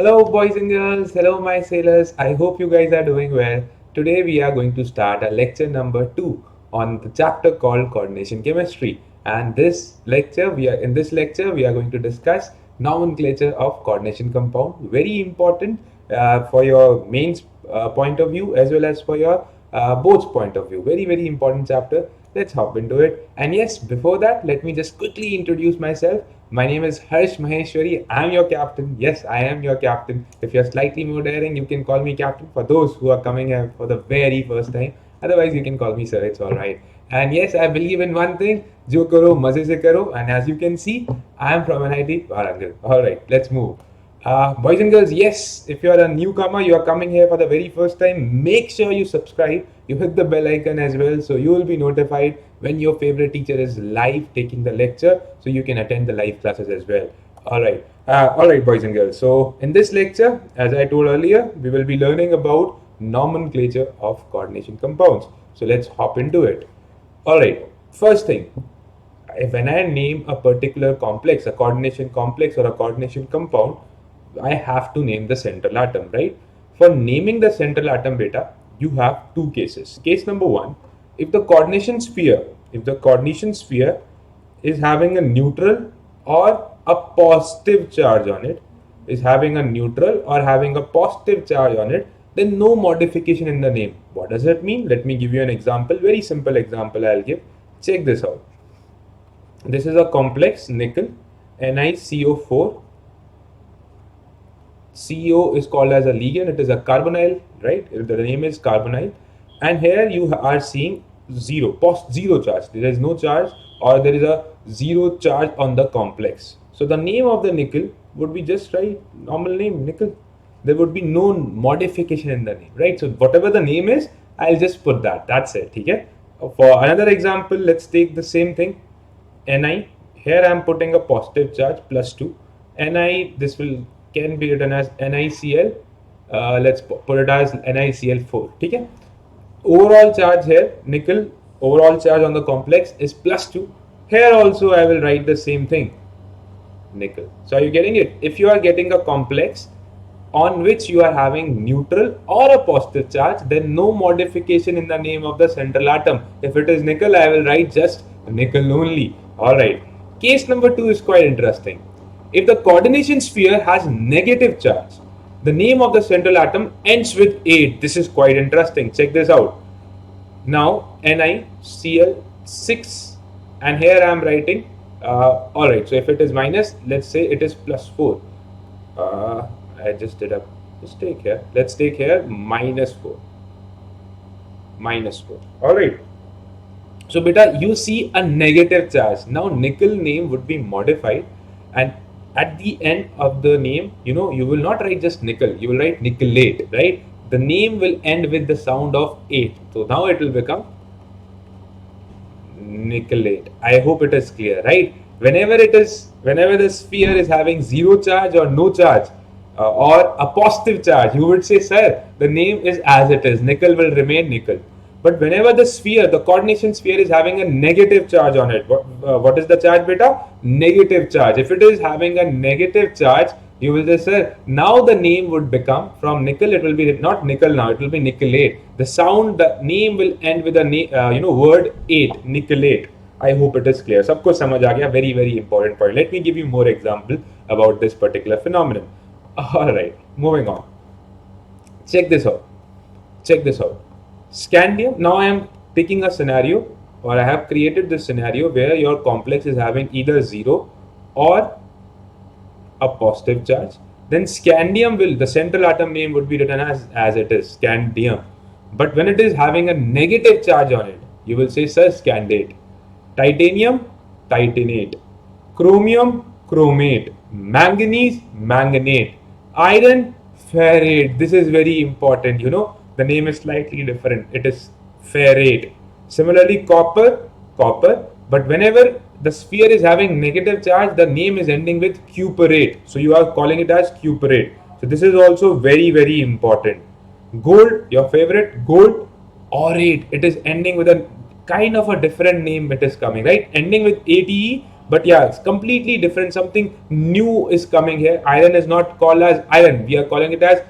Hello, boys and girls. Hello, my sailors. I hope you guys are doing well. Today, we are going to start our lecture number 2 on the chapter called Coordination Chemistry. And in this lecture, we are going to discuss nomenclature of coordination compound. Very important for your mains point of view as well as for your board's point of view. Very, very important chapter. Let's hop into it. And yes, before that, let me just quickly introduce myself. My name is Harsh Maheshwari. I am your captain. Yes, I am your captain. If you're slightly more daring, you can call me captain for those who are coming here for the very first time. Otherwise, you can call me sir. It's all right. And yes, I believe in one thing: jo karo, maze se karo. And as you can see, I am from NIT Warangal. All right, let's move. Boys and girls, yes, if you are a newcomer, you are coming here for the very first time, make sure you subscribe, you hit the bell icon as well, so you will be notified when your favorite teacher is live taking the lecture, so you can attend the live classes as well. All right, boys and girls. So in this lecture, as I told earlier, we will be learning about nomenclature of coordination compounds. So let's hop into it. All right, first thing, when I name a particular complex, a coordination complex or a coordination compound, I have to name the central atom, right? For naming the central atom beta, you have two cases. Case number one, if the coordination sphere, is having a neutral or a positive charge on it, then no modification in the name. What does that mean? Let me give you an example. Very simple example I'll give. Check this out. This is a complex nickel, NiCO4. CO is called as a ligand, it is a carbonyl, right? The name is carbonyl. And here you are seeing zero charge. There is no charge or there is a zero charge on the complex. So the name of the nickel would be just right, normal name, nickel. There would be no modification in the name, right? So whatever the name is, I'll just put that. That's it, okay? For another example, let's take the same thing. Ni, here I am putting a positive charge +2. Ni, this can be written as NiCl. Let's put it as NiCl4. Okay? Overall charge here, nickel, overall charge on the complex is +2. Here also I will write the same thing, nickel. So are you getting it? If you are getting a complex on which you are having neutral or a positive charge, then no modification in the name of the central atom. If it is nickel, I will write just nickel only. Alright. Case number 2 is quite interesting. If the coordination sphere has negative charge, the name of the central atom ends with 8. This is quite interesting. Check this out. Now, NiCl6, and here I am writing, alright, so if it is minus, let's say it is +4. I just did a mistake here. Let's take here -4. Alright. So beta, you see a negative charge. Now nickel name would be modified, and at the end of the name, you will not write just nickel, you will write nickelate, right? The name will end with the sound of 8. So now it will become nickelate. I hope it is clear, right? Whenever the sphere is having zero charge or no charge, or a positive charge, you would say, sir, the name is as it is, nickel will remain nickel. But whenever the coordination sphere is having a negative charge on it, what is the charge beta? Negative charge. If it is having a negative charge, you will just say, now the name would become, from nickel, it will be not nickel now, it will be nickelate. The name will end with a word 8, nickelate. I hope it is clear. Sabko samajh aa gaya. Very, very important point. Let me give you more example about this particular phenomenon. Alright, moving on. Check this out. Scandium. Now I am taking a scenario, or I have created this scenario where your complex is having either 0 or a positive charge. Then scandium the central atom name would be written as it is, scandium. But when it is having a negative charge on it, you will say, sir, scandate. Titanium, titanate. Chromium, chromate. Manganese, manganate. Iron, ferrate. This is very important, the name is slightly different. It is ferrate. Similarly, copper. But whenever the sphere is having negative charge, the name is ending with cuprate. So you are calling it as cuprate. So this is also very, very important. Gold, your favorite, gold, aurate. It is ending with a kind of a different name. It is coming, right? Ending with ATE, But yeah, it's completely different. Something new is coming here. Iron is not called as iron. We are calling it as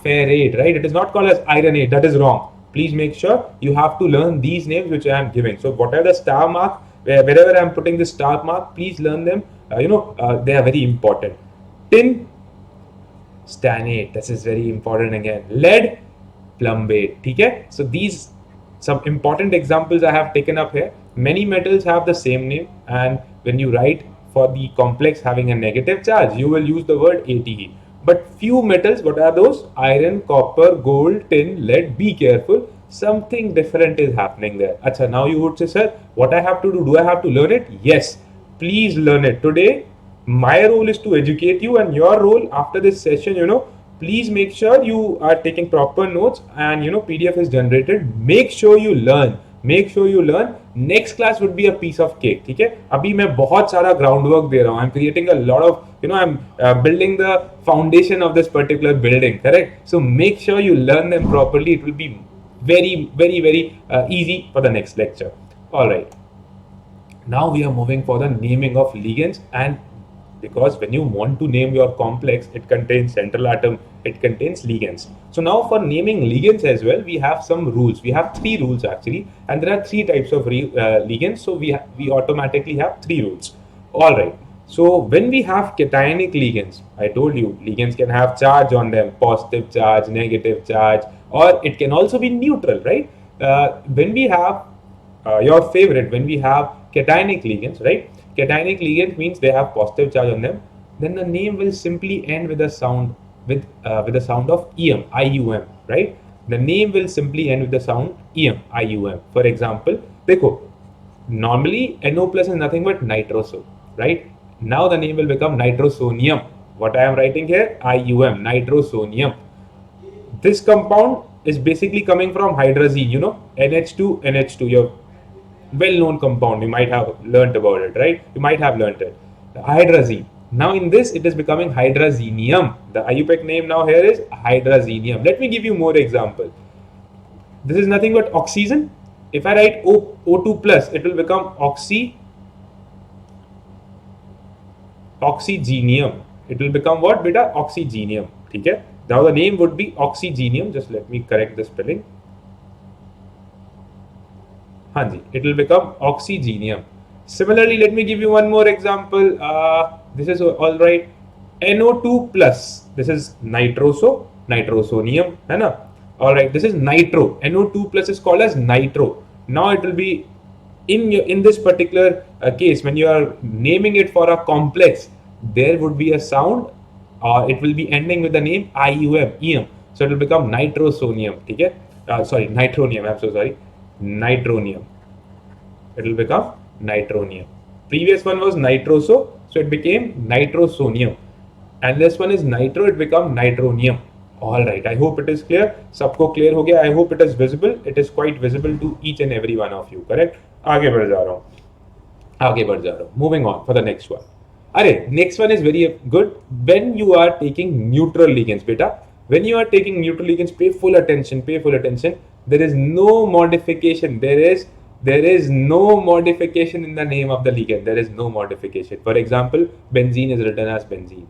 ferrate, right? It is not called as ironate. That is wrong. Please make sure you have to learn these names which I am giving. So whatever the star mark, wherever I am putting the star mark, please learn them. They are very important. Tin, stannate. This is very important again. Lead, plumbate. Okay? So these some important examples I have taken up here. Many metals have the same name, and when you write for the complex having a negative charge, you will use the word ATE. But few metals, what are those? Iron, copper, gold, tin, lead. Be careful. Something different is happening there. Acha, now you would say, sir, what I have to do? Do I have to learn it? Yes. Please learn it. Today, my role is to educate you, and your role after this session, please make sure you are taking proper notes, and PDF is generated. Make sure you learn. Next class would be a piece of cake. ठीक है, अभी मैं बहुत सारा groundwork दे रहा हूँ. I'm creating a lot of, I'm building the foundation of this particular building. Correct. So make sure you learn them properly. It will be very, very, very easy for the next lecture. All right. Now we are moving for the naming of ligands, and because when you want to name your complex, it contains central atom, it contains ligands. So now for naming ligands as well, we have some rules. We have 3 rules actually, and there are 3 types of ligands. So we automatically have 3 rules. All right. So when we have cationic ligands, I told you ligands can have charge on them, positive charge, negative charge, or it can also be neutral, right? When we have your favorite, when we have cationic ligands, right? Cationic ligand means they have positive charge on them. Then the name will simply end with a sound with the sound of em, ium, right? The name will simply end with the sound em, ium. For example, देखो, normally NO plus is nothing but nitroso, right? Now the name will become nitrosonium. What I am writing here, ium, nitrosonium. This compound is basically coming from hydrazine, NH2, NH2. Your well-known compound. You might have learnt about it, right? You might have learnt it. The hydrazine. Now in this, it is becoming hydrazinium. The IUPAC name now here is hydrazinium. Let me give you more example. This is nothing but oxygen. If I write O2 plus, it will become oxygenium. It will become what, beta? Oxygenium. Okay? Now the name would be oxygenium. Just let me correct the spelling. It will become oxygenium. Similarly, let me give you one more example. This is all right. NO2 plus. This is nitrosonium. All right. This is nitro. NO2 plus is called as nitro. Now it will be in this particular case, when you are naming it for a complex, there would be a sound. It will be ending with the name IUM. So it will become nitrosonium. Okay? Nitronium. I'm so sorry. Nitronium. It will become nitronium. Previous one was nitroso, so it became nitrosonium. And this one is nitro, it become nitronium. All right. I hope it is clear. Sabko clear ho gaya. I hope it is visible. It is quite visible to each and every one of you. Correct? आगे बढ़ जा रहा हूँ. Moving on for the next one. Next one is very good. When you are taking neutral ligands, beta. When you are taking neutral ligands, pay full attention. There is no modification. There is no modification in the name of the ligand. There is no modification. For example, benzene is written as benzene.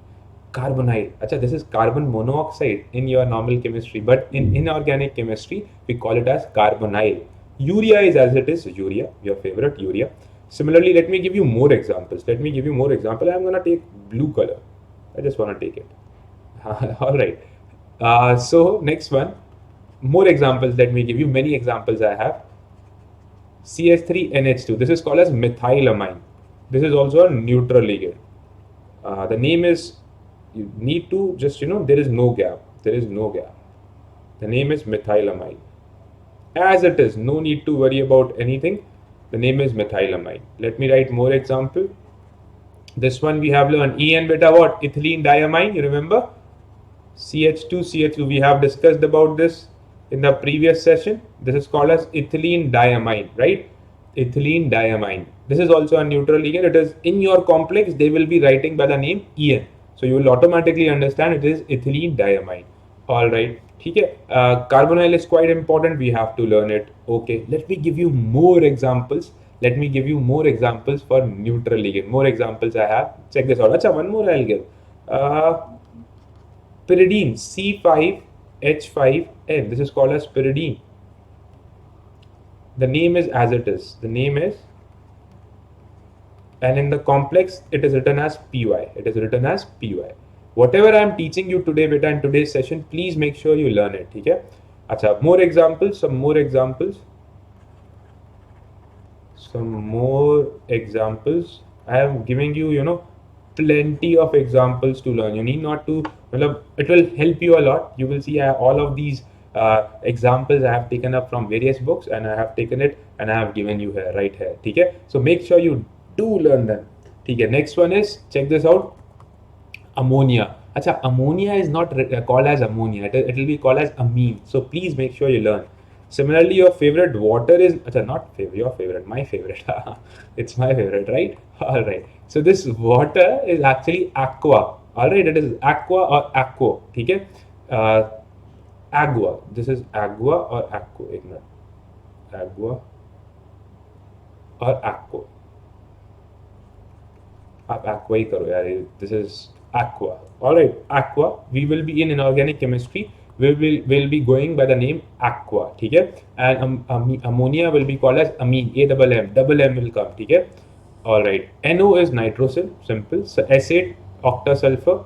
Carbonyl. This is carbon monoxide in your normal chemistry, but in inorganic chemistry, we call it as carbonyl. Urea is as it is, urea, your favorite urea. Similarly, let me give you more examples. I'm going to take blue color. I just want to take it. All right. So next one. More examples. Let me give you many examples I have. CH3NH2. This is called as methylamine. This is also a neutral ligand. The name is, you need to just, there is no gap. The name is methylamine. As it is, no need to worry about anything. The name is methylamine. Let me write more example. This one we have learned. En beta what? Ethylene diamine. You remember? CH2. We have discussed about this in the previous session. This is called as ethylene diamine, right? Ethylene diamine. This is also a neutral ligand. It is in your complex. They will be writing by the name En. So you will automatically understand it is ethylene diamine. All right. Carbonyl is quite important. We have to learn it. Okay. Let me give you more examples. Let me give you more examples for neutral ligand. More examples I have. Check this out. Acha, one more I'll give. Pyridine C5H5N. This is called as pyridine. The name is as it is. The name is, and in the complex it is written as PY. It is written as PY. Whatever I am teaching you today, beta, in today's session, please make sure you learn it. Okay? Acha, more examples. Some more examples. Some more examples. I am giving you, plenty of examples to learn. You need not to, it will help you a lot. You will see all of these examples I have taken up from various books, and I have taken it and I have given you here, right here. Okay? So make sure you do learn them. Okay? Next one is, check this out, ammonia. Acha, ammonia is not called as ammonia. It will be called as amine. So please make sure you learn. Similarly, your favorite water is, not favorite, your favorite, my favorite. It's my favorite, right? All right. So this water is actually aqua. All right, it is aqua or aquo. Okay? Agua. This is agua or aquo. Ignore. Agua or aquo. आप aqua ही करो यार. This is aqua. All right, aqua. We will be in inorganic chemistry. Will be going by the name aqua. Okay? And ammonia will be called as amine. A double M will come. Okay? All right. NO is nitrosyl. Simple. So S8 octasulfur.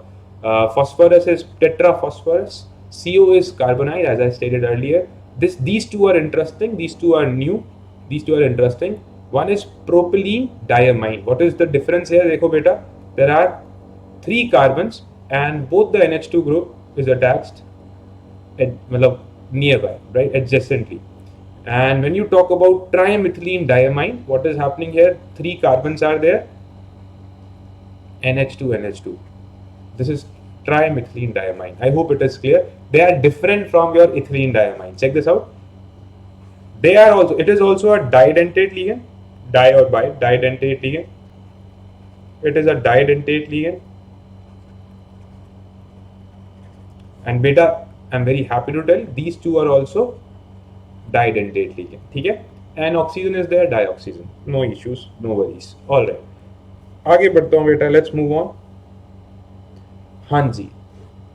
Phosphorus is tetraphosphorus. CO is carbonide, as I stated earlier. These two are interesting. These two are new. These two are interesting. One is propylene diamine. What is the difference here? Dekho beta. There are 3 carbons and both the NH2 group is attached nearby, right, adjacently. And when you talk about trimethylene diamine, what is happening here? 3 carbons are there. NH2. This is trimethylene diamine. I hope it is clear. They are different from your ethylene diamine. Check this out. They are also, it is also a didentate ligand. Di or bi, didentate ligand. It is a didentate ligand. And beta, I'm very happy to tell, these two are also didentate ligand. Okay? And oxygen is there, dioxygen. No issues, no worries. All right. आगे बढ़ता हूँ बेटा. Let's move on. हाँ जी.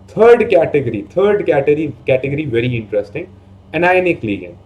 Third category, very interesting. Anionic ligand.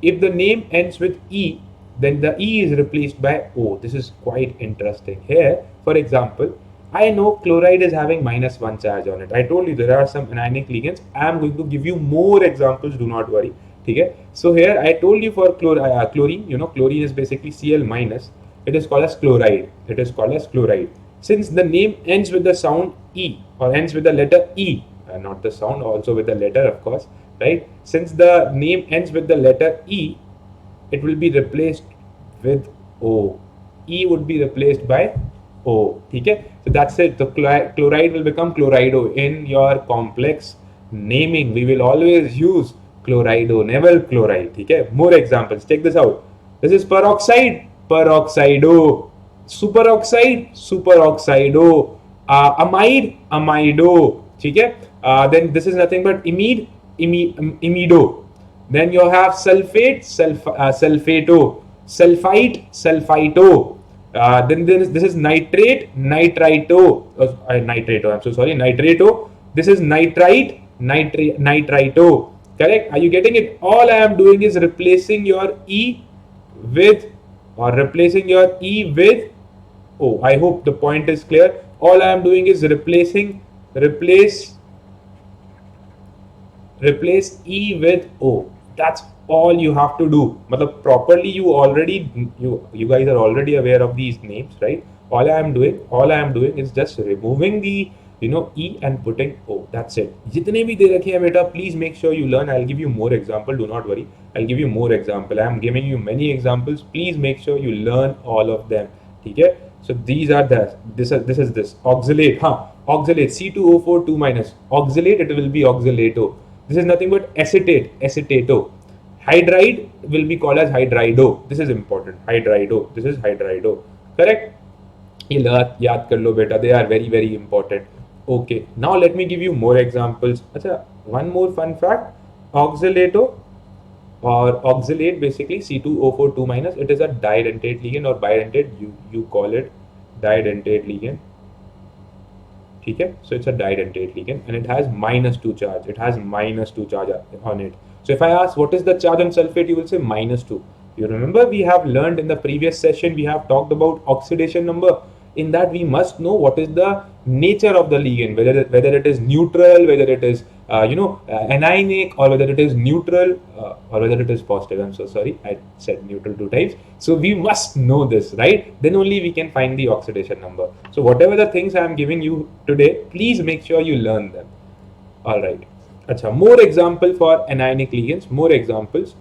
If the name ends with E, then the E is replaced by O. This is quite interesting. Here, for example, I know chloride is having -1 charge on it. I told you there are some anionic ligands. I am going to give you more examples. Do not worry. Okay? So here I told you for chlorine. Chlorine is basically Cl minus. It is called as chloride. Since the name ends with the sound E or ends with the letter E, not the sound, also with the letter, of course, right? Since the name ends with the letter E, it will be replaced with O. E would be replaced by O. Okay? So that's it. The chloride will become chlorido. In your complex naming, we will always use chlorido, never chloride. Okay? More examples. Check this out. This is peroxide, peroxido. Superoxido. Amide, amido. Okay? Then this is nothing but imide, imido. Then you have sulfate, sulfato. Sulfite, sulfito. Then this is nitrate, nitrito. Nitrato, I'm so sorry, nitrato. This is nitrite, nitrito. Correct? Are you getting it? All I am doing is replacing your E with O. I hope the point is clear. All I am doing is replace E with O. That's all you have to do. But properly, you guys are already aware of these names, right? All I am doing is just removing the E and putting O. That's it. Jitne bhi de rakhe hai beta, please make sure you learn. I'll give you more example. Do not worry. I'll give you more example. I am giving you many examples. Please make sure you learn all of them. Okay? So these are this is oxalate. Oxalate C2O4 2-. Oxalate, it will be oxalato. This is nothing but acetate, acetato. Hydride will be called as hydrido. This is important. Hydrido. This is hydrido. Correct? याद कर लो बेटा. They are very, very important. Okay. Now let me give you more examples. One more fun fact. Oxalato or oxalate, basically C2O4 2 minus. It is a didentate ligand or bidentate. You call it didentate ligand. Okay, so it's a didentate ligand and it has -2 charge. It has -2 charge on it. So if I ask what is the charge on sulfate, you will say -2. You remember we have learned in the previous session, we have talked about oxidation number. In that we must know what is the nature of the ligand, whether it is neutral, whether it is anionic, or whether it is neutral, or whether it is positive. I'm so sorry, I said neutral 2 times. So we must know this, right? Then only we can find the oxidation number. So whatever the things I am giving you today, please make sure you learn them. All right. Acha, more example for anionic ligands. More examples.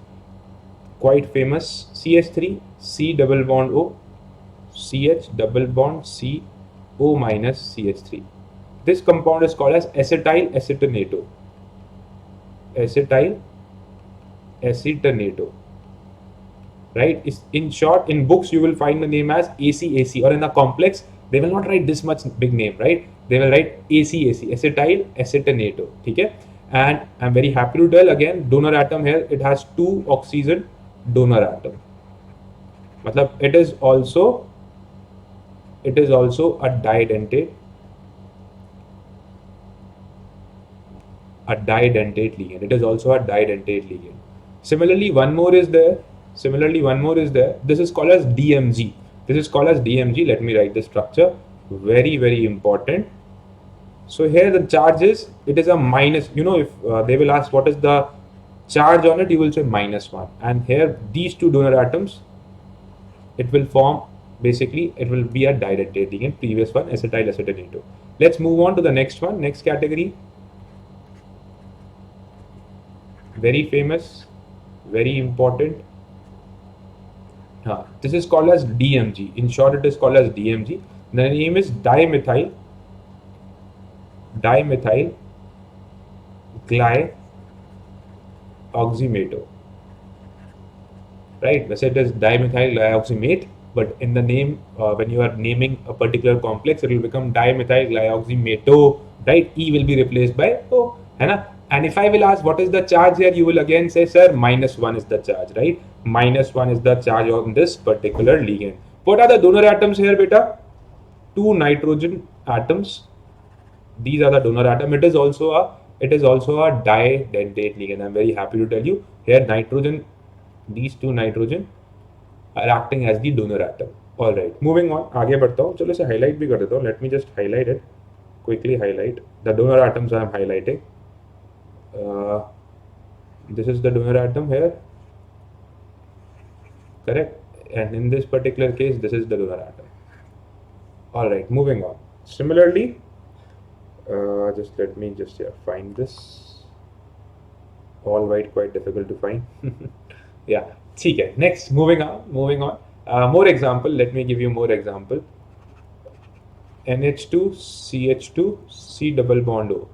Quite famous. CH3, C double bond O, CH double bond C O minus CH3. This compound is called as acetyl acetonato. Acetyl acetonato. Right? In short, in books you will find the name as ACAC, or in a complex they will not write this much big name, right? They will write ACAC, acetyl acetonato. Okay? And I'm very happy to tell again, donor atom here, it has 2 oxygen donor atom. Matlab it is also a didentate ligand. It is also a didentate ligand. Similarly, one more is there. This is called as DMG. Let me write the structure. Very, very important. So here the charge is, it is a minus. You know, if they will ask what is the charge on it, you will say -1. And here these 2 donor atoms, it will form, basically it will be a didentate ligand. Previous one, acetyl acetonato. Let's move on to the next one. Next category. Very famous, very important. This is called as DMG. In short, it is called as DMG. The name is dimethyl glyoxymato. Right? It is dimethyl glyoxymate, but in the name, when you are naming a particular complex, it will become dimethyl glyoxymato. Right? E will be replaced by O. And if I will ask what is the charge here, you will again say, sir, -1 is the charge, right? -1 is the charge on this particular ligand. What are the donor atoms here, beta? 2 nitrogen atoms. These are the donor atom. It is also a didentate ligand. I'm very happy to tell you here, nitrogen, these 2 nitrogen are acting as the donor atom. All right, moving on. आगे बढ़ता हूँ. चलो इसे highlight भी कर देता हूँ. Let me just highlight it. Quickly highlight the donor atoms I am highlighting. This is the donor atom here, correct? And in this particular case, this is the donor atom. All right, moving on. Similarly, just let me just find this. All white, quite difficult to find. Yeah, okay. Next, moving on. More example. Let me give you more example. NH2 CH2 C double bond O.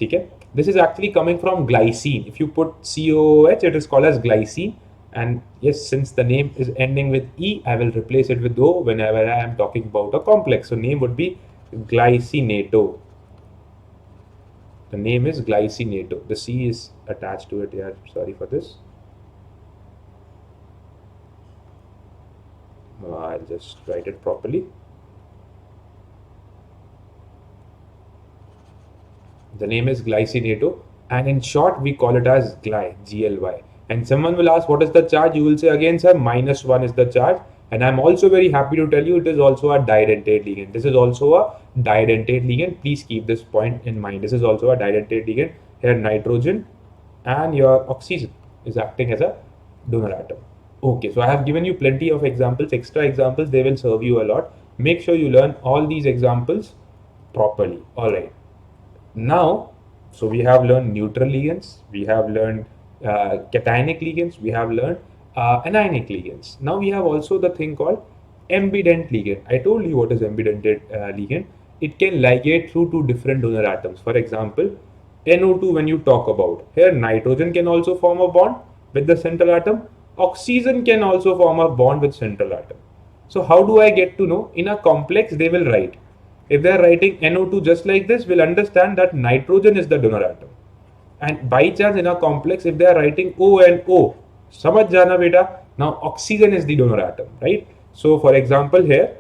Okay. This is actually coming from glycine. If you put COOH, it is called as glycine. And yes, since the name is ending with E, I will replace it with O whenever I am talking about a complex. So name would be glycinato. The name is glycinato. The C is attached to it. Yeah, sorry for this. I'll just write it properly. The name is glycinato, and in short we call it as GLY. And someone will ask what is the charge, you will say again, sir, -1 is the charge. And I'm also very happy to tell you it is also a didentate ligand. This is also a didentate ligand. Please keep this point in mind. This is also a didentate ligand. Here nitrogen and your oxygen is acting as a donor atom. Okay, so I have given you plenty of examples, extra examples. They will serve you a lot. Make sure you learn all these examples properly. All right. Now, so we have learned neutral ligands, we have learned cationic ligands, we have learned anionic ligands. Now we have also the thing called ambident ligand. I told you what is ambident ligand. It can ligate through 2 different donor atoms. For example, NO2 when you talk about. Here nitrogen can also form a bond with the central atom. Oxygen can also form a bond with central atom. So how do I get to know? In a complex they will write. If they are writing NO2 just like this, we'll understand that nitrogen is the donor atom. And by chance in a complex, if they are writing O and O, समझ जाना बेटा. Now oxygen is the donor atom, right? So for example here,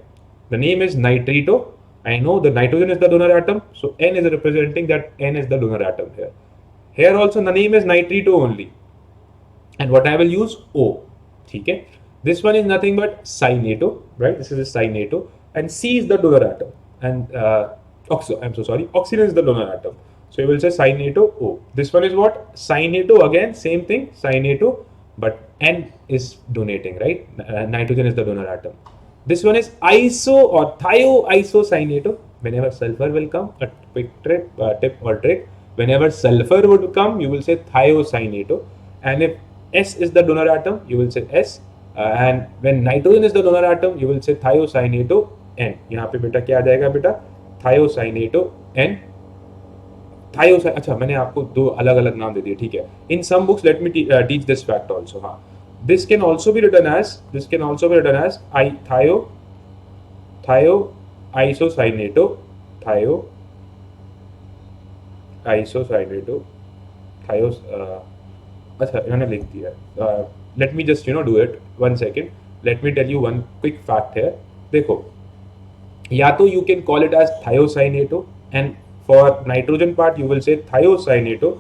the name is nitrito. I know the nitrogen is the donor atom, so N is representing that N is the donor atom here. Here also the name is nitrito only, and what I will use O. Okay, this one is nothing but cynato, right? This is a cynato, and C is the donor atom, and I'm so sorry, oxygen is the donor atom. So you will say cynato O. This one is what? Cynato, again same thing, cynato, but N is donating, right? Nitrogen is the donor atom. This one is iso or thioisocyanato. Whenever sulfur will come, a quick tip or trick. Whenever sulfur would come, you will say thiocyanato. And if S is the donor atom, you will say S. And when nitrogen is the donor atom, you will say thiocyanato N. यहाँ पे बेटा क्या आ जाएगा बेटा? Thiocyanato N. अच्छा, मैंने आपको दो अलग अलग नाम दे दिए, ठीक है. In some books let me teach this fact also. हाँ, this can also be written as thioisocyanato, अच्छा मैंने लिख दिया. Let me just do it 1 second. Let me tell you one quick fact है. देखो, या तो you can call it as thiocyato, and for nitrogen part you will say thiocyato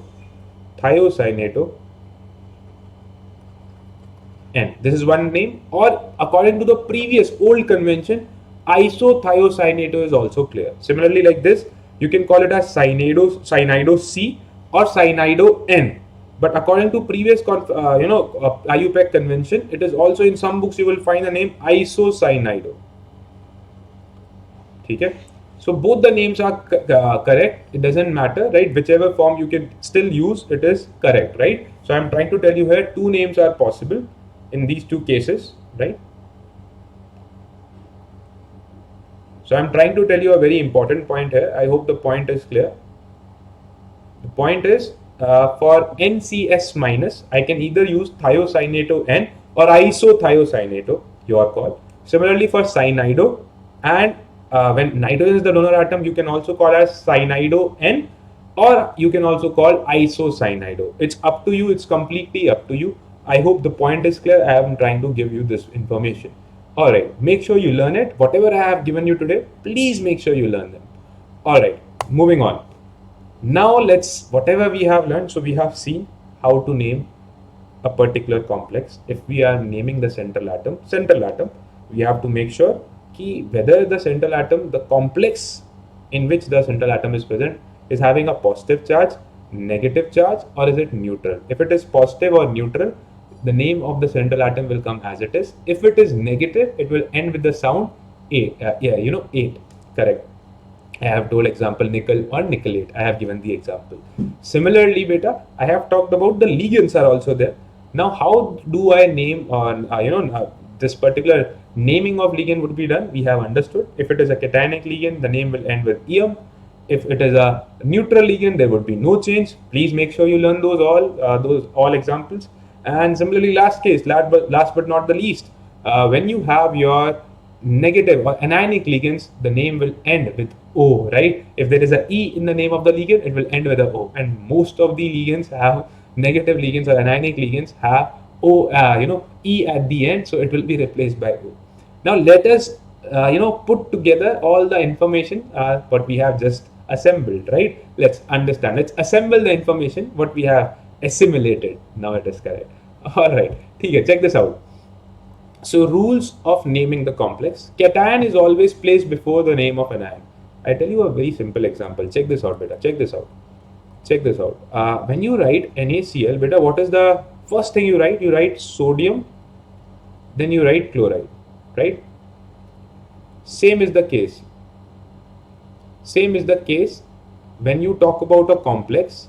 N. This is one name, or according to the previous old convention, isothiocyato is also clear. Similarly, like this, you can call it as cyanido C or cyanido N. But according to previous IUPAC convention, it is also in some books you will find the name isocyanido. Okay? So both the names are correct. It doesn't matter, right? Whichever form you can still use, it is correct, right? So I'm trying to tell you here, two names are possible in these two cases, right? So I'm trying to tell you a very important point here. I hope the point is clear. The point is, for NCS minus, I can either use thiocyato N or isothiocyato, your call. Similarly for cyanido, and when nitrogen is the donor atom, you can also call as cyanido N, or you can also call isocyanido. It's up to you. It's completely up to you. I hope the point is clear. I am trying to give you this information. Alright, make sure you learn it. Whatever I have given you today, please make sure you learn them. Alright, moving on. Now whatever we have learned, so we have seen how to name a particular complex. If we are naming the central atom, we have to make sure whether the central atom, the complex in which the central atom is present, is having a positive charge, negative charge, or is it neutral. If it is positive or neutral, the name of the central atom will come as it is. If it is negative, it will end with the sound 8. 8. Correct. I have told example nickel or nickelate. I have given the example. Similarly, beta, I have talked about the ligands are also there. Now, how do I name this particular naming of ligand would be done? We have understood. If it is a cationic ligand, the name will end with ium. If it is a neutral ligand, there would be no change. Please make sure you learn those all examples. And similarly, last but not the least, when you have your negative or anionic ligands, the name will end with O, right? If there is a E in the name of the ligand, it will end with a O. And most of the ligands have negative ligands or anionic ligands have O, E at the end, so it will be replaced by O. Now let us, put together all the information what we have just assembled, right? Let's understand. Let's assemble the information what we have assimilated. Now it is correct. All right. Check this out. So rules of naming the complex. Cation is always placed before the name of an ion. I tell you a very simple example. Check this out, beta. Check this out. When you write NaCl, beta, what is the first thing you write? You write sodium, then you write chloride, right? Same is the case when you talk about a complex,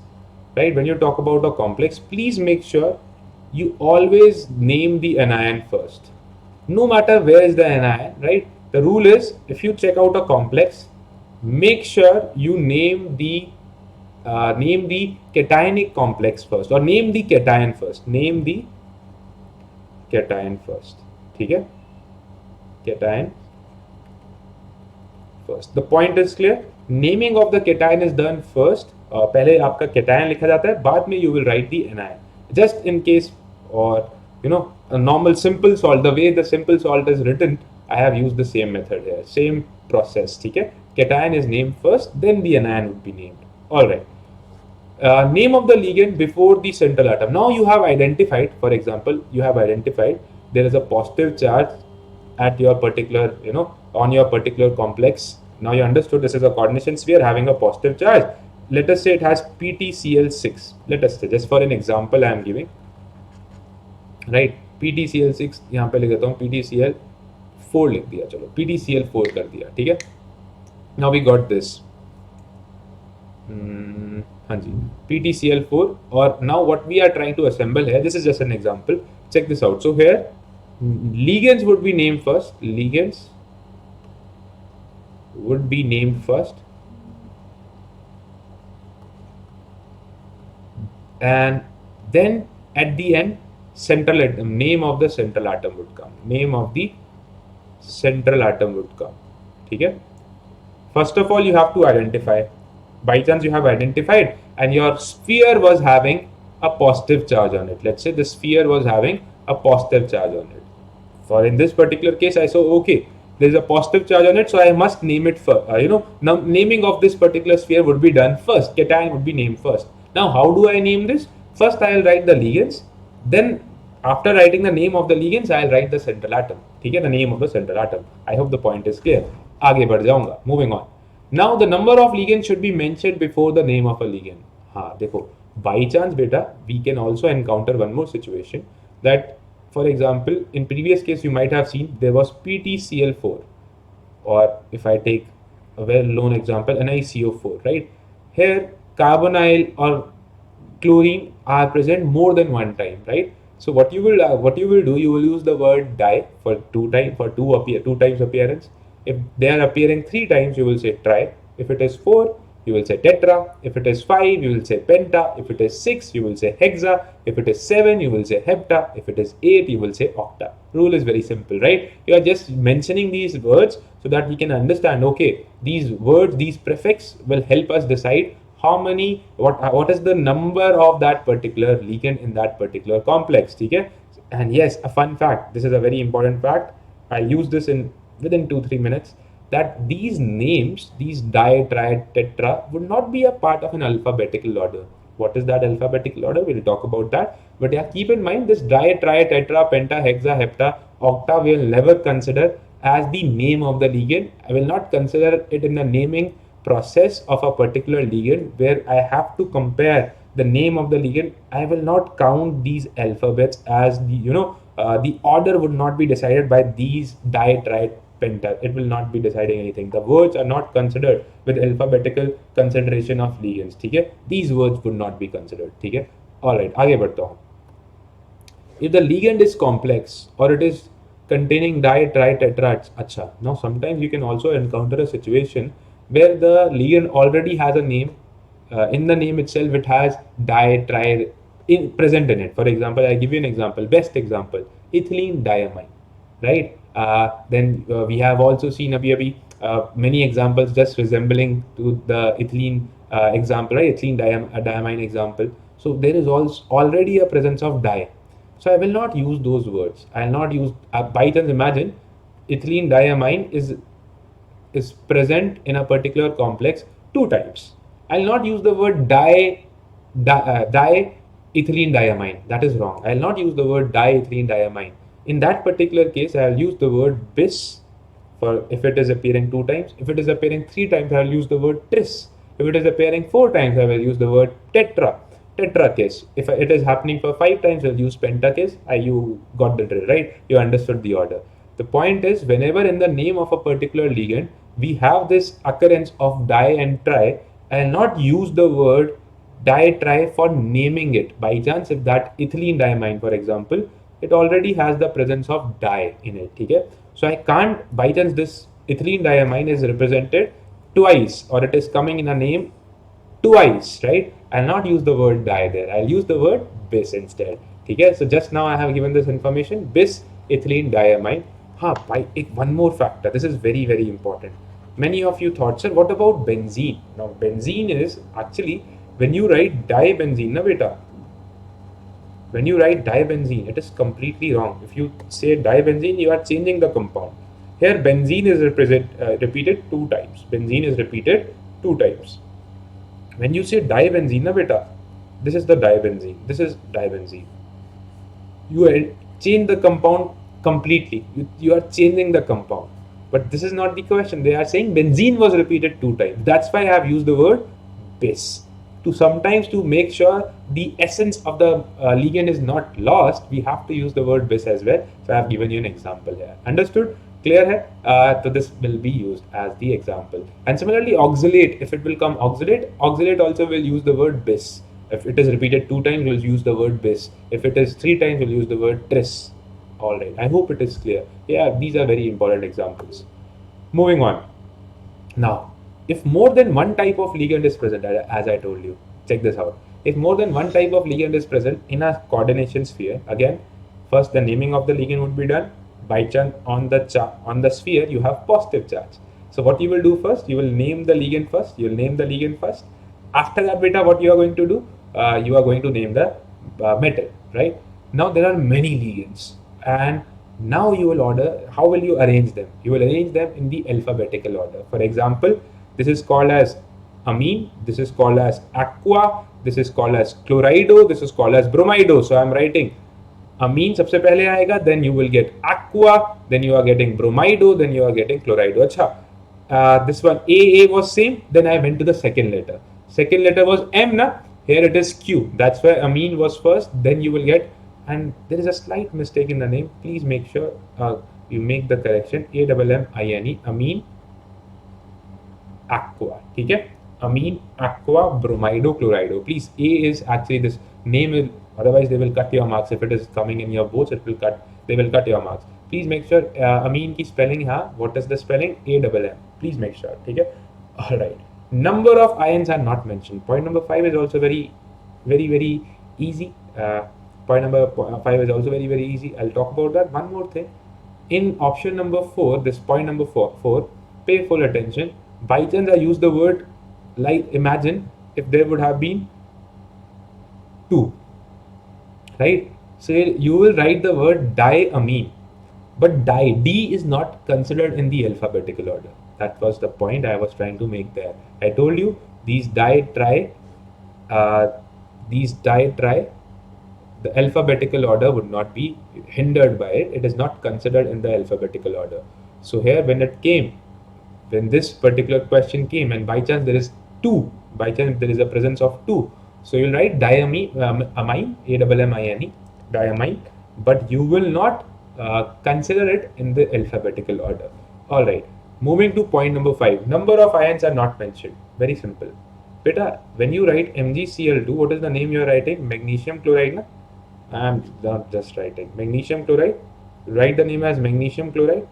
right? When you talk about a complex, please make sure you always name the anion first. No matter where is the anion, right? The rule is, if you check out a complex, make sure you name the cationic complex first, or name the cation first. Okay? Cation first. The point is clear. Naming of the cation is done first. पहले आपका cation लिखा जाता है, बाद में you will write the anion. Just in case, or a normal simple salt, the way the simple salt is written, I have used the same method here, same process. Okay, cation is named first, then the anion would be named. All right. Name of the ligand before the central atom. Now you have identified, for example, you have identified there is a positive charge at your particular, on your particular complex. Now you understood this is a coordination sphere having a positive charge. Let us say it has PTCl6. Let us say, just for an example I am giving, right? PTCl6 यहाँ पे लिख देता हूँ, PTCl4 लिख दिया, चलो PTCl4 कर दिया, ठीक है. Now we got this. हाँ जी, PTCl4. और now what we are trying to assemble here, this is just an example. Check this out. So here, ligands would be named first. Ligands would be named first, and then at the end, central atom, name of the central atom would come. Name of the central atom would come. ठीक है. First of all, you have to identify. By chance you have identified and your sphere was having a positive charge on it. Let's say the sphere was having a positive charge on it. For in this particular case, I saw, okay, there is a positive charge on it, so I must name it first. Now naming of this particular sphere would be done first. Cation would be named first. Now how do I name this? First I will write the ligands. Then after writing the name of the ligands, I will write the central atom. ठीक है, the name of the central atom. I hope the point is clear. आगे बढ़ जाऊंगा. Moving on. Now the number of ligands should be mentioned before the name of a ligand. हाँ देखो, by chance बेटा, we can also encounter one more situation that, for example, in previous case you might have seen there was PTCl4, or if I take a well-known example, NiCO4, right? Here carbonyl or chlorine are present more than one time, right? So what you will do, you will use the word di for two times appearance. If they are appearing 3 times, you will say tri. If it is 4, you will say tetra. If it is 5, you will say penta. If it is 6, you will say hexa. If it is 7, you will say hepta. If it is 8, you will say octa. Rule is very simple, right? You are just mentioning these words so that we can understand, okay, these words, these prefix will help us decide how many, what is the number of that particular ligand in that particular complex, okay? And yes, a fun fact, this is a very important fact. I'll use this within 2-3 minutes, that these names, these di, tri, tetra, would not be a part of an alphabetical order. What is that alphabetical order? We'll talk about that. But yeah, keep in mind this di, tri, tetra, penta, hexa, hepta, octa, we will never consider as the name of the ligand. I will not consider it in the naming process of a particular ligand where I have to compare the name of the ligand. I will not count these alphabets as the order would not be decided by these di, tri, penta. It will not be deciding anything. The words are not considered with alphabetical consideration of ligands. ठीक है? These words would not be considered. ठीक है? All right. आगे बढ़ता हूँ. If the ligand is complex or it is containing di, tri, tetra, अच्छा. Now sometimes you can also encounter a situation where the ligand already has a name. In the name itself, it has di, tri present in it. For example, I give you an example. Best example: ethylene diamine, right? Then we have also seen many examples just resembling to the ethylene example, right? Ethylene diamine example. So there is also already a presence of di. So I will not use those words. I will not use by chance. Imagine ethylene diamine is present in a particular complex 2 times. I will not use the word diethylene diamine. That is wrong. I will not use the word diethylene diamine. In that particular case, I will use the word bis for if it is appearing 2 times. If it is appearing 3 times, I will use the word tris. If it is appearing 4 times, I will use the word tetra. Tetra case. If it is happening for 5 times, I'll use penta case. You got the drill, right? You understood the order. The point is, whenever in the name of a particular ligand, we have this occurrence of di and tri, I'll not use the word di, tri for naming it. By chance, if that ethylene diamine, for example, it already has the presence of di in it. Okay? So I can't, by chance, this ethylene diamine is represented twice, or it is coming in a name twice, right? I'll not use the word di there. I'll use the word bis instead. Okay? So just now I have given this information, bis ethylene diamine. One more factor. This is very, very important. Many of you thought, sir, what about benzene? Now, benzene is actually, when you write dibenzene, na beta, When you write dibenzene, it is completely wrong. If you say dibenzene, you are changing the compound. Here, benzene is repeated 2 times. Benzene is repeated 2 times. When you say dibenzene, na beta, this is the dibenzene. This is dibenzene. You change the compound completely. You are changing the compound. But this is not the question. They are saying benzene was repeated 2 times. That's why I have used the word bis. To sometimes to make sure the essence of the ligand is not lost, we have to use the word bis as well. So I have given you an example here. Understood? Clear hai? So this will be used as the example. And similarly, oxalate, if it will come oxalate also will use the word bis. If it is repeated 2 times, we'll use the word bis. If it is 3 times, we'll use the word tris. All right. I hope it is clear. Yeah, these are very important examples. Moving on. Now, if more than one type of ligand is present, as I told you, check this out. If more than one type of ligand is present in a coordination sphere, again, first the naming of the ligand would be done. By chance, on the sphere, you have positive charge. So what you will do first, you will name the ligand first. You will name the ligand first. After that, beta, what you are going to do? You are going to name the metal, right? Now there are many ligands, and now you will order. How will you arrange them? You will arrange them in the alphabetical order. For example, this is called as amine. This is called as aqua. This is called as chlorido. This is called as bromido. So I am writing amine सबसे पहले आएगा, then you will get aqua, then you are getting bromido, then you are getting chlorido. अच्छा, this one AA was same, then I went to the second letter. Second letter was M, na? Here it is Q. That's why amine was first, then you will get, and there is a slight mistake in the name. Please make sure you make the correction. AMMINE, amine aqua. ठीक है? Amine aqua bromido chlorido. Please, A is actually this name will, otherwise they will cut your marks. If it is coming in your boards, it will cut. They will cut your marks. Please make sure amine की spelling है. What is the spelling? AMM. Please make sure. ठीक है? All right. Number of ions are not mentioned. Point number 5 is also very easy. Point number 5 is also very easy. I'll talk about that. One more thing. In option number 4, this point number 4, pay full attention. By chance, I use the word like imagine if there would have been 2, right? So you will write the word diamine, but D is not considered in the alphabetical order. That was the point I was trying to make there. I told you these di-tri, the alphabetical order would not be hindered by it. It is not considered in the alphabetical order. So here when this particular question came, and by chance there is 2, by chance there is a presence of 2, so you'll write diamine, AMMINE, diamine, but you will not consider it in the alphabetical order. All right, moving to point number 5, number of ions are not mentioned. Very simple. Beta, when you write MgCl2, what is the name you are writing? Magnesium chloride, na? I am not just writing magnesium chloride. Write the name as magnesium chloride.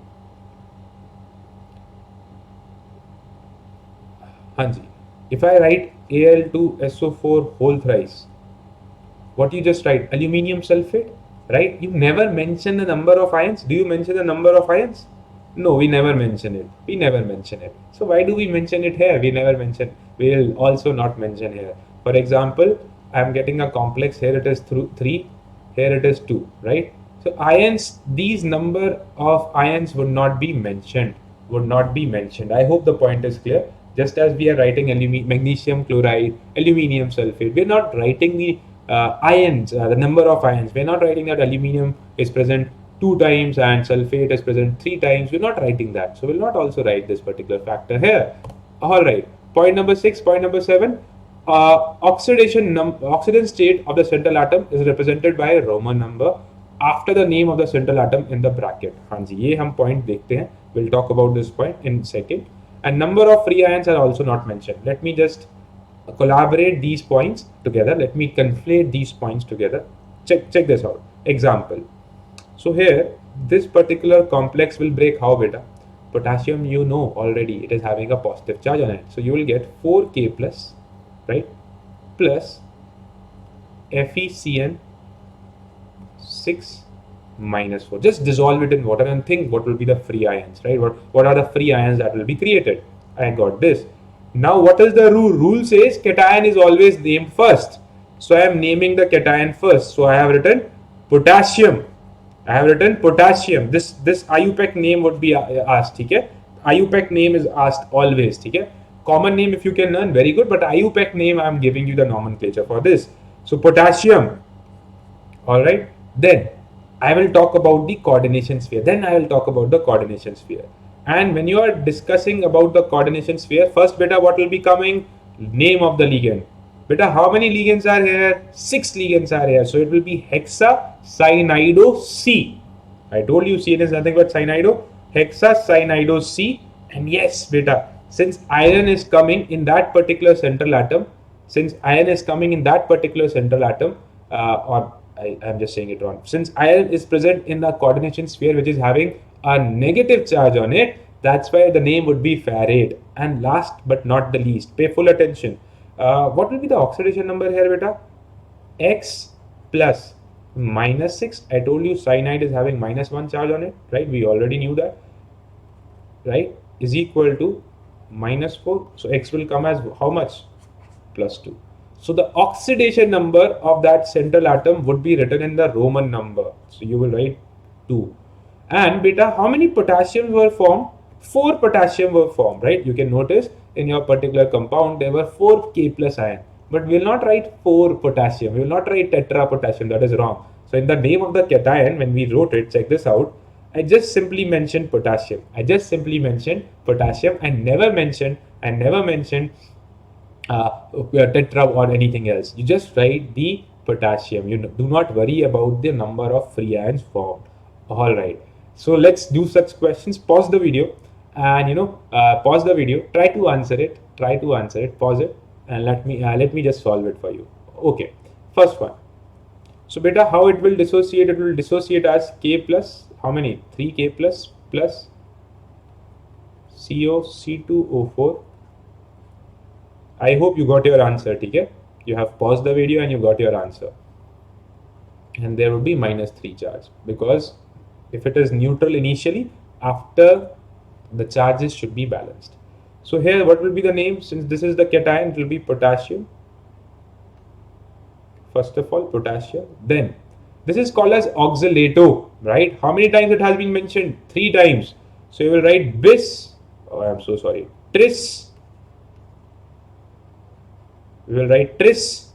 Hanji. If I write Al2SO4 whole thrice, what you just write? Aluminium sulfate, right? You never mention the number of ions. Do you mention the number of ions? No, we never mention it. We never mention it. So why do we mention it here? We never mention. We will also not mention here. For example, I am getting a complex. Here it is 3. Here it is 2, right? So ions, these number of ions would not be mentioned. I hope the point is clear. Just as we are writing magnesium chloride, aluminium sulfate, we're not writing the ions, the number of ions. We're not writing that aluminium is present 2 times and sulfate is present 3 times. We're not writing that. So we'll not also write this particular factor here. All right. Point number 6, point number 7. Oxidation state of the central atom is represented by a Roman number after the name of the central atom in the bracket. हाँ जी, ये हम point देखते हैं. We'll talk about this point in second. And number of free ions are also not mentioned. Let me just collaborate these points together. Let me conflate these points together. Check this out. Example. So here, this particular complex will break how, beta? Potassium, you know already, it is having a positive charge on it. So you will get 4K plus, right? Plus FeCN 6 minus 4. Just dissolve it in water and think what will be the free ions, right? What are the free ions that will be created? I got this. Now what is the rule? Rule says cation is always named first. So I am naming the cation first. So I have written potassium. I have written potassium. This IUPAC name would be asked. Okay, IUPAC name is asked always. Okay, common name if you can learn, very good. But IUPAC name, I am giving you the nomenclature for this. So potassium. All right. Then I will talk about the coordination sphere. Then I will talk about the coordination sphere. And when you are discussing about the coordination sphere, first beta, what will be coming? Name of the ligand. Beta, how many ligands are here? 6 ligands are here. So it will be hexacyanido C. I told you CN is nothing but cyanido. Hexacyanido C. And yes, beta, since iron is coming in that particular central atom, or I'm just saying it wrong. Since iron is present in the coordination sphere, which is having a negative charge on it, that's why the name would be ferrate. And last but not the least, pay full attention. What will be the oxidation number here, beta? X plus minus 6. I told you cyanide is having minus 1 charge on it, right? We already knew that, right? Is equal to minus 4. So X will come as how much? Plus 2. So the oxidation number of that central atom would be written in the Roman number. So you will write 2. And beta, how many potassiums were formed? 4 potassium were formed, right? You can notice in your particular compound there were 4 K plus ion. But we will not write 4 potassium. We will not write tetra potassium. That is wrong. So in the name of the cation, when we wrote it, check this out. I just simply mentioned potassium. I never mentioned tetra or anything else. You just write the potassium. You do not worry about the number of free ions formed. All right. So let's do such questions. Pause the video and pause the video. Try to answer it. Pause it and let me just solve it for you. Okay. First one. So beta, how it will dissociate? It will dissociate as K plus how many? 3K plus COC2O4. I hope you got your answer, okay? You have paused the video and you got your answer. And there will be minus 3 charge, because if it is neutral initially, after the charges should be balanced. So here what will be the name? Since this is the cation, it will be potassium. First of all, potassium. Then this is called as oxalato, right? How many times it has been mentioned? 3 times. So you will write tris. We will write tris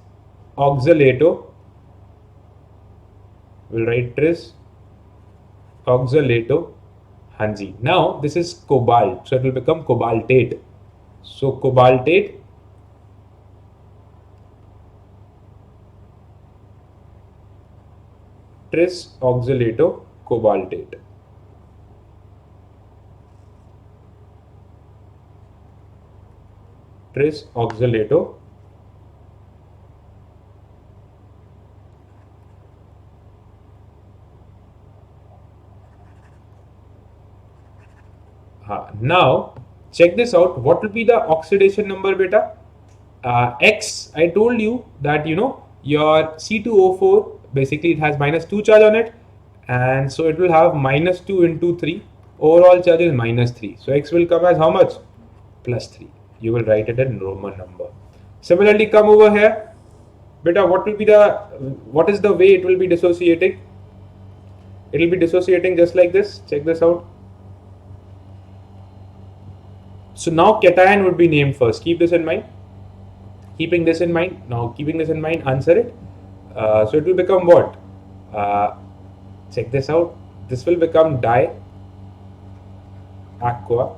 oxalato. Hanji. Now this is cobalt, so it will become cobaltate. So cobaltate. Tris oxalato cobaltate. Tris oxalato now check this out. What will be the oxidation number, beta? X. I told you that your C2O4, basically it has minus 2 charge on it, and so it will have minus 2 into 3. Overall charge is minus 3. So X will come as how much? Plus 3. You will write it in Roman number. Similarly, come over here, beta. What is the way it will be dissociating? It will be dissociating just like this. Check this out. So now cation would be named first. Keep this in mind. Keeping this in mind, answer it. So it will become what? Check this out. This will become di aqua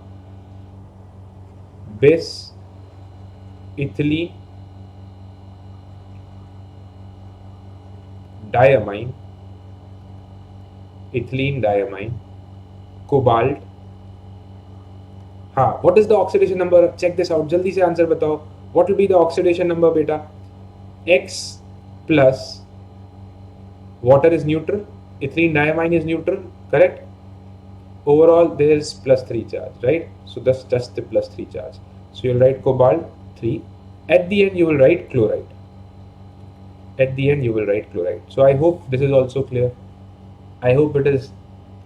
bis ethylene diamine, cobalt. What is the oxidation number? Check this out. Jaldi se answer batao. What will be the oxidation number, beta? X plus water is neutral, ethylene diamine is neutral, correct? Overall there is plus 3 charge, right? So that's just the plus 3 charge. So you'll write cobalt 3. At the end you will write chloride. So I hope this is also clear. I hope it is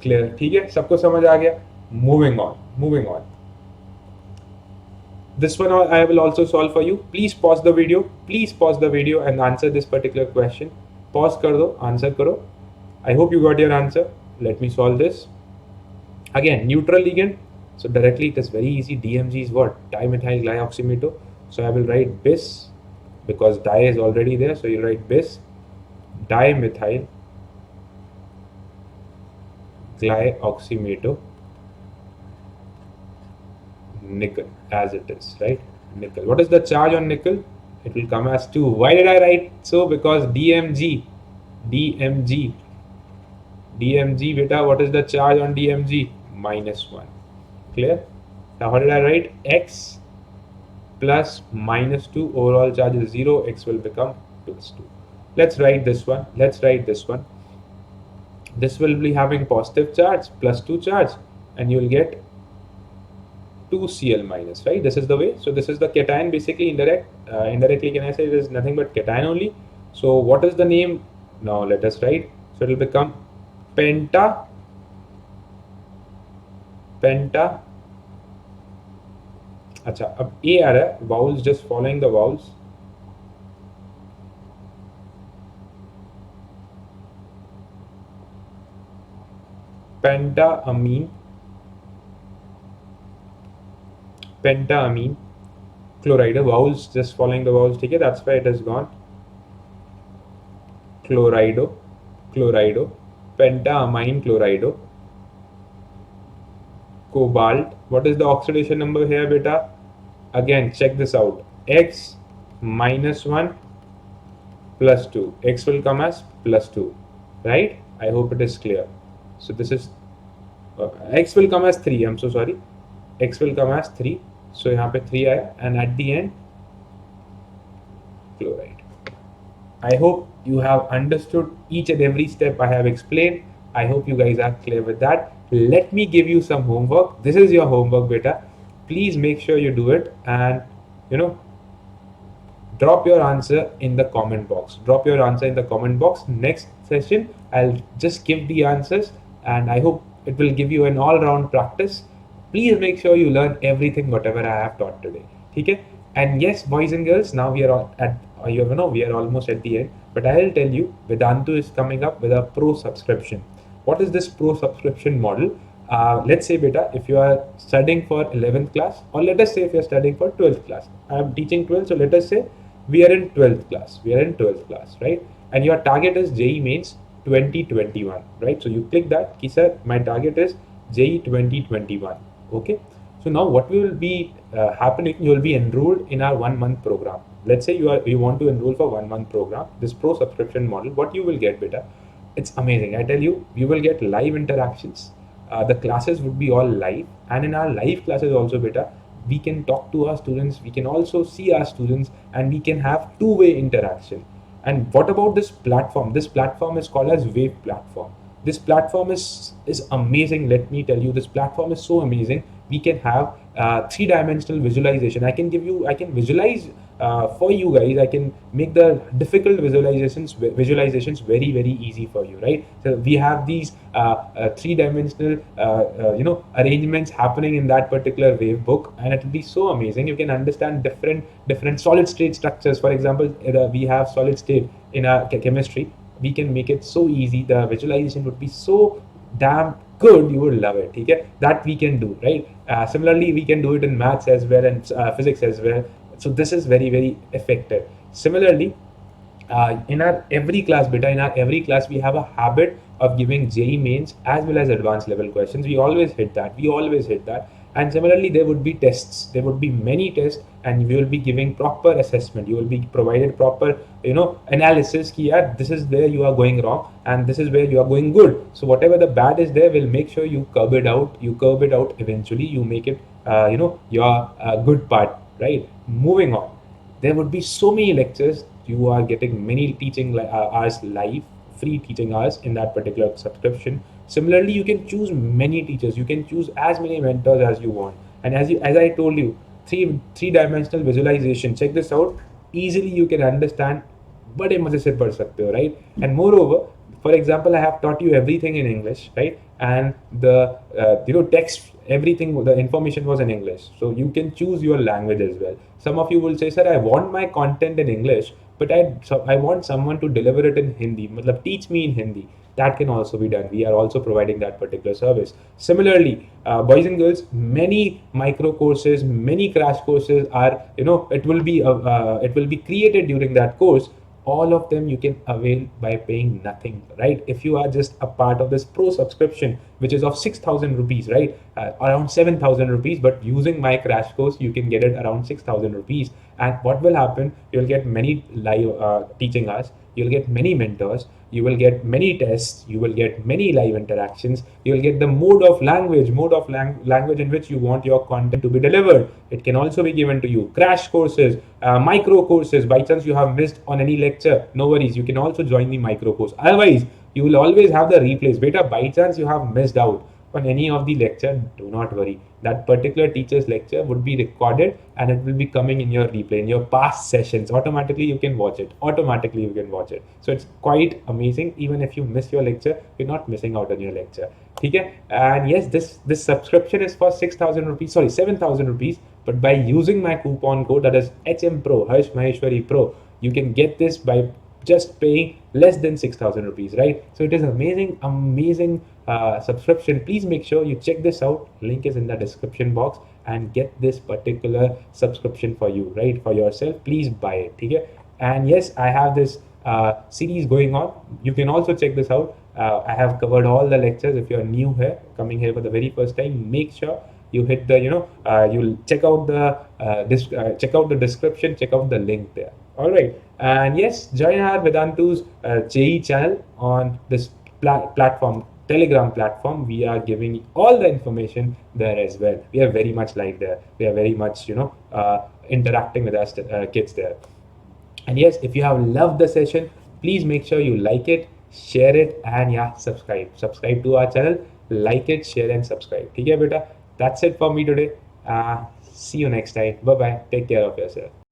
clear. ठीक है, सबको समझ आ गया? Moving on. This one I will also solve for you. Please pause the video. Please pause the video and answer this particular question. Pause kar do, answer karo. I hope you got your answer. Let me solve this. Again, neutral ligand. So directly it is very easy. DMG is what? Dimethyl glyoxymeto. So I will write bis because di is already there. So you write bis dimethyl glyoxymeto nickel as it is, right? Nickel. What is the charge on nickel? It will come as 2. Why did I write so? Because DMG, beta, what is the charge on DMG? -1. Clear? Now how did I write? X plus -2, overall charge is 0, X will become +2. Let's write this one. This will be having positive charge, +2 charge, and you will get 2Cl minus, right? This is the way. So this is the cation, basically indirectly can I say it is nothing but cation only. So what is the name? Now let us write. So it will become penta अच्छा अब ए आ रहा है vowels, just following the vowels. Pentaamine chloride, vowels, just following the vowels, ठीक है? That's why it has gone chlorido, pentaamine chlorido, cobalt. What is the oxidation number here, beta? Again, check this out. X -1 +2. X will come as +2, right? I hope it is clear. So this is X will come as 3. I'm so sorry. X will come as 3. So यहाँ पे 3 आया, and at the end chloride. I hope you have understood each and every step I have explained. I hope you guys are clear with that. Let me give you some homework. This is your homework, beta. Please make sure you do it, and drop your answer in the comment box. Next session, I'll just give the answers, and I hope it will give you an all-round practice. Please make sure you learn everything, whatever I have taught today. Okay? And yes, boys and girls, now we are we are almost at the end. But I'll tell you, Vedantu is coming up with a pro subscription. What is this pro subscription model? Let's say, beta, if you are studying for 11th class, or let us say if you are studying for 12th class. I am teaching 12th, so let us say we are in 12th class. Right? And your target is JEE Mains 2021, right? So you click that, ki sir, my target is JEE 2021. Okay. So now what will be happening? You will be enrolled in our 1-month program. Let's say you want to enroll for 1-month program. This pro subscription model, what you will get, beta? It's amazing. I tell you, you will get live interactions. The classes would be all live, and in our live classes also, beta, we can talk to our students. We can also see our students, and we can have two-way interaction. And what about this platform? This platform is called as Wave platform. This platform is amazing. Let me tell you, this platform is so amazing. We can have 3-dimensional visualization. I can visualize for you guys. I can make the difficult visualizations very, very easy for you, right? So we have these 3-dimensional arrangements happening in that particular wave book, and it will be so amazing. You can understand different solid state structures. For example, we have solid state in our chemistry. We can make it so easy. The visualization would be so damn good, you would love it. Okay? That we can do, right? Similarly, we can do it in maths as well, and physics as well. So this is very, very effective. Similarly, in our every class, we have a habit of giving JEE Mains as well as advanced level questions. We always hit that. And similarly, there would be tests. There would be many tests, and we will be giving proper assessment. You will be provided proper, analysis. Ki, yaar, this is where you are going wrong, and this is where you are going good. So whatever the bad is there, we'll make sure you curb it out. Eventually. You make it, your good part, right? Moving on. There would be so many lectures. You are getting many teaching hours live, free teaching hours in that particular subscription. Similarly, you can choose many teachers. You can choose as many mentors as you want. And as I told you, three-dimensional visualization. Check this out. Easily you can understand. बड़े मजे से पढ़ सकते हो, right? And moreover, For example, I have taught you everything in English, right? And the text, everything, the information was in English, so you can choose your language as well. Some of you will say, sir, I want my content in English, but I want someone to deliver it in Hindi, matlab teach me in Hindi. That can also be done. We are also providing that particular service. Similarly, boys and girls, many micro courses, many crash courses are, it will be created during that course. All of them you can avail by paying nothing, right? If you are just a part of this pro subscription, which is of 6,000 rupees, right? Around 7,000 rupees, but using my crash course you can get it around 6,000 rupees. And what will happen, you'll get many live teaching hours, you'll get many mentors, you will get many tests, you will get many live interactions, you will get the mode of language in which you want your content to be delivered. It can also be given to you. Crash courses, micro courses. By chance you have missed on any lecture, no worries, you can also join the micro course. Otherwise, you will always have the replays. Beta, by chance you have missed out on any of the lecture, do not worry. That particular teacher's lecture would be recorded and it will be coming in your replay, in your past sessions. Automatically you can watch it. So it's quite amazing. Even if you miss your lecture, you're not missing out on your lecture. Okay? And yes, this subscription is for 6,000 rupees, sorry, 7,000 rupees. But by using my coupon code, that is HM Pro, Harsh Maheshwari Pro, you can get this by just paying less than 6,000 rupees, right? So it is amazing subscription. Please make sure you check this out. Link is in the description box, and get this particular subscription for you, right? For yourself. Please buy it. Okay? And yes, I have this series going on. You can also check this out. I have covered all the lectures. If you're new here, coming here for the very first time, make sure you hit the you'll check out the description, check out the link there. All right. And yes, join our Vedantu's JE channel on this platform, Telegram platform. We are giving all the information there as well. We are very much like there. We are very much interacting with us kids there. And yes, if you have loved the session, please make sure you like it, share it, and yeah, subscribe to our channel. Like it, share, and subscribe. Okay, beta. That's it for me today. See you next time. Bye bye. Take care of yourself.